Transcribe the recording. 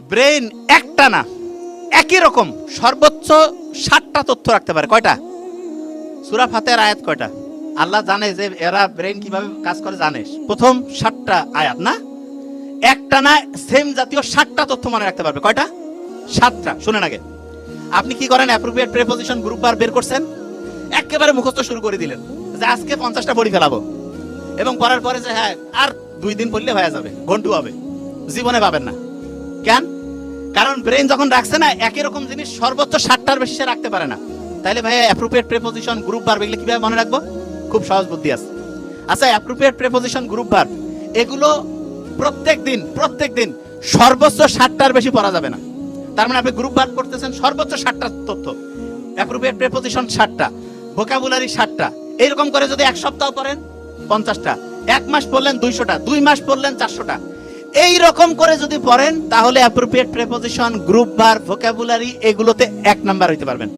Brain একটা না একই রকম সর্বোচ্চ 60টা তথ্য রাখতে পারে। কয়টা? সূরা ফাতিহার আয়াত কয়টা? আল্লাহ জানে যে এরা ব্রেইন কিভাবে কাজ করে জানে। প্রথম 7টা আয়াত না, একটা না সেম জাতীয় 7টা তথ্য মনে রাখতে পারবে। কয়টা? 7টা। শুনেন আগে, আপনি কি করেন? অ্যাপ্রোপ্রিয়েট প্রিপোজিশন গ্রুপ বার বের করছেন, একেবারে মুখস্থ শুরু করে দিলেন যে আজকে 50টা পড়ি ফেলাবো, এবং পড়ার পরে যে হ্যাঁ আর 2 দিন পড়লে হয়ে যাবে, ঘন্টু হবে, জীবনে পাবেন না। কেন? কারণ ব্রেইন যখন রাখছে না একই রকম জিনিস সর্বোচ্চ 7টার বেশি সে রাখতে পারে না। তাইলে ভাই অ্যাপ্রোপ্রিয়েট প্রিপোজিশন গ্রুপ ভার্ব এগুলো কিভাবে মনে রাখবো? খুব সহজ বুদ্ধি আছে। আচ্ছা, অ্যাপ্রোপ্রিয়েট প্রিপোজিশন গ্রুপ ভার্ব এগুলো প্রত্যেক দিন সর্বোচ্চ 7টার বেশি পড়া যাবে না। তার মানে আপনি গ্রুপ ভার্ব করতেছেন, সর্বোচ্চ 7টা তথ্য, অ্যাপ্রোপ্রিয়েট প্রিপোজিশন 7টা, ভোকাবুলারি 7টা। এইরকম করে যদি এক সপ্তাহ পড়েন 50টা, 1 মাস পড়লেন 200টা, 2 মাস পড়লেন 400টা, এই রকম করে যদি পড়েন তাহলে appropriate preposition group verb vocabulary এগুলোতে 1 নাম্বার হইতে পারবেন।